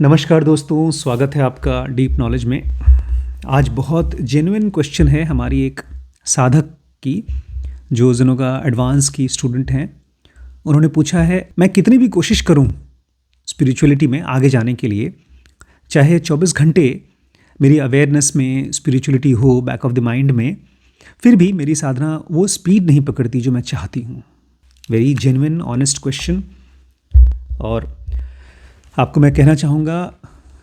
नमस्कार दोस्तों, स्वागत है आपका डीप नॉलेज में। आज बहुत जेन्युइन क्वेश्चन है हमारी एक साधक की, जो जिनोगा एडवांस की स्टूडेंट हैं। उन्होंने पूछा है, मैं कितनी भी कोशिश करूं स्पिरिचुअलिटी में आगे जाने के लिए, चाहे 24 घंटे मेरी अवेयरनेस में स्पिरिचुअलिटी हो बैक ऑफ द माइंड में, फिर भी मेरी साधना वो स्पीड नहीं पकड़ती जो मैं चाहती हूँ। Very genuine honest question. और आपको मैं कहना चाहूँगा,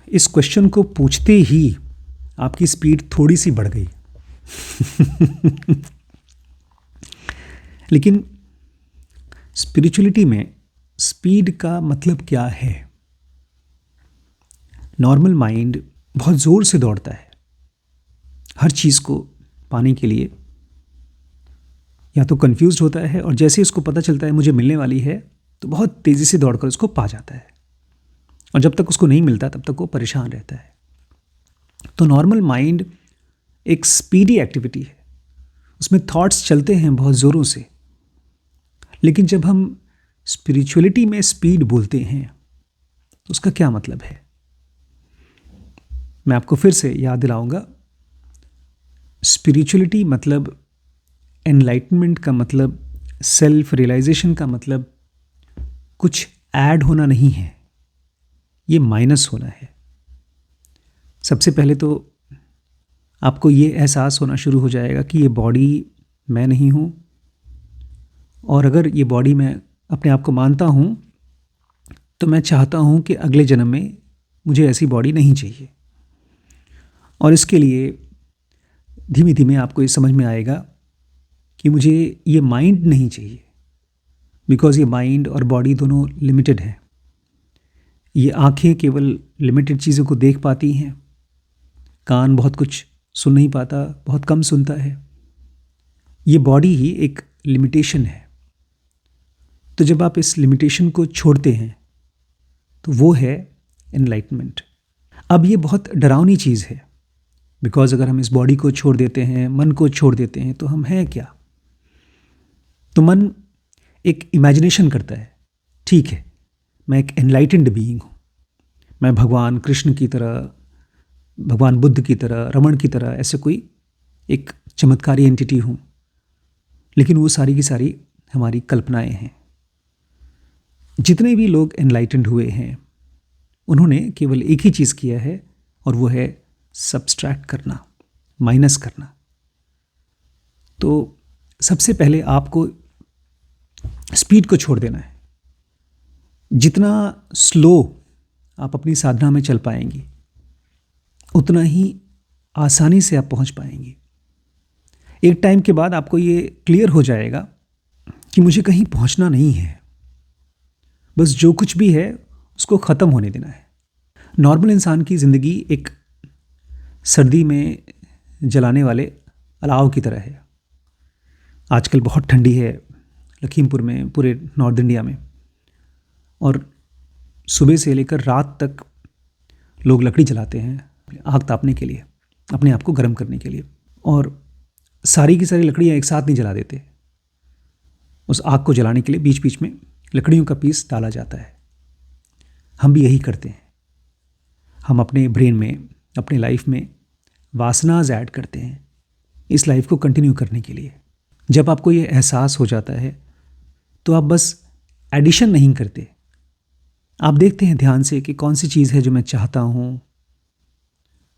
इस क्वेश्चन को पूछते ही आपकी स्पीड थोड़ी सी बढ़ गई। लेकिन स्पिरिचुअलिटी में स्पीड का मतलब क्या है? नॉर्मल माइंड बहुत ज़ोर से दौड़ता है हर चीज़ को पाने के लिए, या तो कंफ्यूज्ड होता है और जैसे उसको पता चलता है मुझे मिलने वाली है तो बहुत तेज़ी से दौड़कर उसको पा जाता है, और जब तक उसको नहीं मिलता तब तक वो परेशान रहता है। तो नॉर्मल माइंड एक स्पीडी एक्टिविटी है, उसमें थॉट्स चलते हैं बहुत ज़ोरों से। लेकिन जब हम स्पिरिचुअलिटी में स्पीड बोलते हैं तो उसका क्या मतलब है? मैं आपको फिर से याद दिलाऊंगा। स्पिरिचुअलिटी मतलब एनलाइटनमेंट का मतलब, सेल्फ रियलाइजेशन का मतलब कुछ ऐड होना नहीं है, ये माइनस होना है। सबसे पहले तो आपको ये एहसास होना शुरू हो जाएगा कि ये बॉडी मैं नहीं हूँ, और अगर ये बॉडी मैं अपने आप को मानता हूँ तो मैं चाहता हूँ कि अगले जन्म में मुझे ऐसी बॉडी नहीं चाहिए। और इसके लिए धीमे धीमे आपको ये समझ में आएगा कि मुझे ये माइंड नहीं चाहिए, बिकॉज़ ये माइंड और बॉडी दोनों लिमिटेड हैं। ये आँखें केवल लिमिटेड चीज़ों को देख पाती हैं, कान बहुत कुछ सुन नहीं पाता, बहुत कम सुनता है। ये बॉडी ही एक लिमिटेशन है। तो जब आप इस लिमिटेशन को छोड़ते हैं तो वो है एनलाइटमेंट। अब ये बहुत डरावनी चीज़ है, बिकॉज़ अगर हम इस बॉडी को छोड़ देते हैं, मन को छोड़ देते हैं, तो हम हैं क्या? तो मन एक इमेजिनेशन करता है, ठीक है मैं एक एनलाइटेंड बीइंग हूँ, मैं भगवान कृष्ण की तरह, भगवान बुद्ध की तरह, रमण की तरह ऐसे कोई एक चमत्कारी एंटिटी हूँ। लेकिन वो सारी की सारी हमारी कल्पनाएं हैं। जितने भी लोग एनलाइटेंड हुए हैं उन्होंने केवल एक ही चीज़ किया है, और वो है सब्सट्रैक्ट करना, माइनस करना। तो सबसे पहले आपको स्पीड को छोड़ देना है। जितना स्लो आप अपनी साधना में चल पाएंगी उतना ही आसानी से आप पहुंच पाएंगी। एक टाइम के बाद आपको ये क्लियर हो जाएगा कि मुझे कहीं पहुंचना नहीं है, बस जो कुछ भी है उसको ख़त्म होने देना है। नॉर्मल इंसान की ज़िंदगी एक सर्दी में जलाने वाले अलाव की तरह है। आजकल बहुत ठंडी है लखीमपुर में, पूरे नॉर्थ इंडिया में, और सुबह से लेकर रात तक लोग लकड़ी जलाते हैं आग तापने के लिए, अपने आप को गर्म करने के लिए। और सारी की सारी लकड़ियाँ एक साथ नहीं जला देते, उस आग को जलाने के लिए बीच बीच में लकड़ियों का पीस डाला जाता है। हम भी यही करते हैं। हम अपने ब्रेन में, अपने लाइफ में वासनाज ऐड करते हैं इस लाइफ को कंटिन्यू करने के लिए। जब आपको ये एहसास हो जाता है तो आप बस एडिशन नहीं करते, आप देखते हैं ध्यान से कि कौन सी चीज़ है जो मैं चाहता हूँ।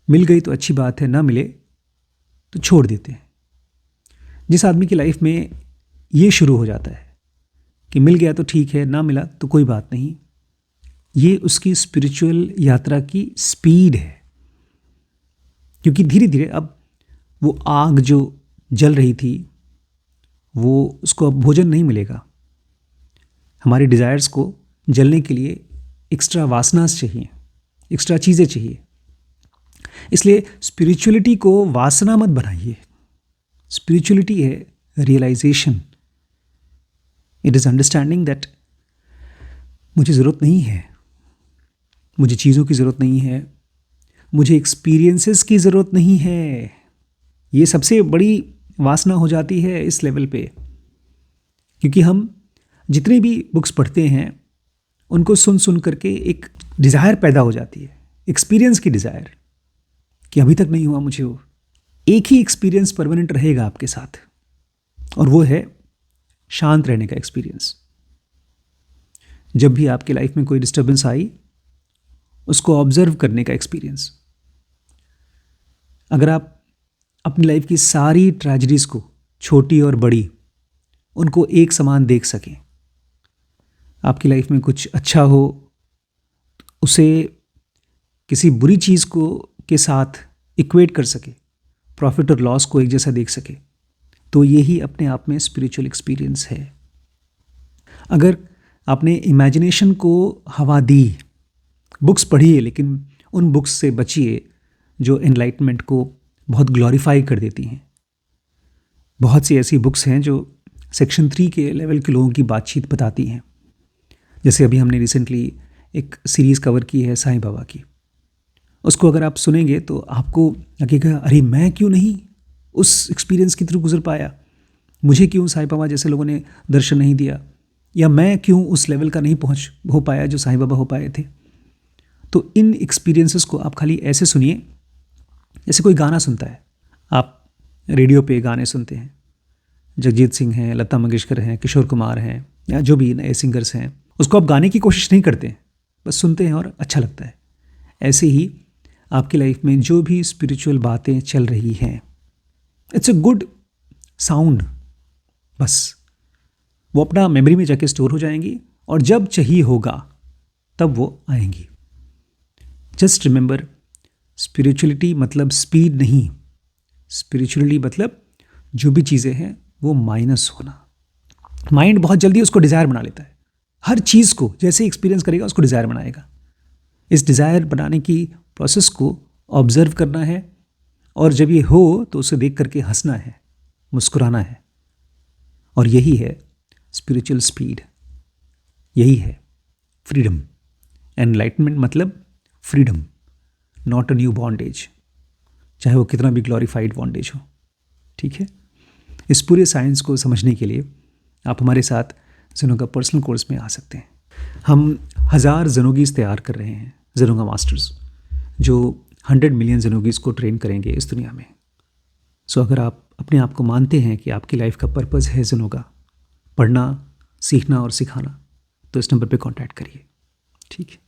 मिल गई तो अच्छी बात है, ना मिले तो छोड़ देते हैं। जिस आदमी की लाइफ में ये शुरू हो जाता है कि मिल गया तो ठीक है, ना मिला तो कोई बात नहीं, ये उसकी स्पिरिचुअल यात्रा की स्पीड है। क्योंकि धीरे धीरे अब वो आग जो जल रही थी वो, उसको अब भोजन नहीं मिलेगा। हमारे डिज़ायर्स को जलने के लिए एक्स्ट्रा वासनास चाहिए, एक्स्ट्रा चीज़ें चाहिए। इसलिए स्पिरिचुअलिटी को वासना मत बनाइए। स्पिरिचुअलिटी है realisation. It is understanding that मुझे ज़रूरत नहीं है, मुझे चीज़ों की ज़रूरत नहीं है, मुझे एक्सपीरियंसेस की ज़रूरत नहीं है। ये सबसे बड़ी वासना हो जाती है इस लेवल पे, क्योंकि हम जितने भी बुक्स पढ़ते हैं उनको सुन सुन करके एक डिज़ायर पैदा हो जाती है, एक्सपीरियंस की डिज़ायर, कि अभी तक नहीं हुआ मुझे वो। एक ही एक्सपीरियंस परमानेंट रहेगा आपके साथ, और वो है शांत रहने का एक्सपीरियंस। जब भी आपकी लाइफ में कोई डिस्टर्बेंस आई, उसको ऑब्जर्व करने का एक्सपीरियंस। अगर आप अपनी लाइफ की सारी ट्रेजेडीज़ को, छोटी और बड़ी, उनको एक समान देख सकें, आपकी लाइफ में कुछ अच्छा हो, उसे किसी बुरी चीज़ को के साथ इक्वेट कर सके, प्रॉफिट और लॉस को एक जैसा देख सके, तो यही अपने आप में स्पिरिचुअल एक्सपीरियंस है। अगर आपने इमेजिनेशन को हवा दी, बुक्स पढ़िए, लेकिन उन बुक्स से बचिए जो एनलाइटमेंट को बहुत ग्लोरीफाई कर देती हैं। बहुत सी ऐसी बुक्स हैं जो सेक्शन 3 के लेवल के लोगों की बातचीत बताती हैं। जैसे अभी हमने रिसेंटली एक सीरीज़ कवर की है साईं बाबा की। उसको अगर आप सुनेंगे तो आपको लगेगा, अरे मैं क्यों नहीं उस एक्सपीरियंस की थ्रू गुजर पाया, मुझे क्यों साईं बाबा जैसे लोगों ने दर्शन नहीं दिया, या मैं क्यों उस लेवल का नहीं पहुंच हो पाया जो साईं बाबा हो पाए थे। तो इन एक्सपीरियंसेस को आप खाली ऐसे सुनिए जैसे कोई गाना सुनता है। आप रेडियो पे गाने सुनते हैं, जगजीत सिंह हैं, लता मंगेशकर हैं, किशोर कुमार हैं, या जो भी नए सिंगर्स हैं, उसको आप गाने की कोशिश नहीं करते, बस सुनते हैं और अच्छा लगता है। ऐसे ही आपकी लाइफ में जो भी स्पिरिचुअल बातें चल रही हैं, इट्स अ गुड साउंड, बस वो अपना मेमोरी में जाके स्टोर हो जाएंगी, और जब चाहिए होगा तब वो आएंगी। जस्ट रिमेंबर, स्पिरिचुअलिटी मतलब स्पीड नहीं, स्पिरिचुअलिटी मतलब जो भी चीज़ें हैं वो माइनस होना। माइंड बहुत जल्दी उसको डिज़ायर बना लेता है, हर चीज़ को जैसे एक्सपीरियंस करेगा उसको डिज़ायर बनाएगा। इस डिज़ायर बनाने की प्रोसेस को ऑब्जर्व करना है, और जब ये हो तो उसे देख करके हंसना है, मुस्कुराना है, और यही है स्पिरिचुअल स्पीड, यही है फ्रीडम। एनलाइटमेंट मतलब freedom, not a new bondage, चाहे वो कितना भी ग्लोरीफाइड बॉन्डेज हो। ठीक है, इस पूरे साइंस को समझने के लिए आप हमारे साथ जेनोगा पर्सनल कोर्स में आ सकते हैं। हम 1000 जेनोगीज तैयार कर रहे हैं, जेनोगा मास्टर्स, जो 100 मिलियन जेनोगीज को ट्रेन करेंगे इस दुनिया में। सो अगर आप अपने आप को मानते हैं कि आपकी लाइफ का पर्पस है जेनोगा, पढ़ना, सीखना और सिखाना, तो इस नंबर पे कांटेक्ट करिए। ठीक है।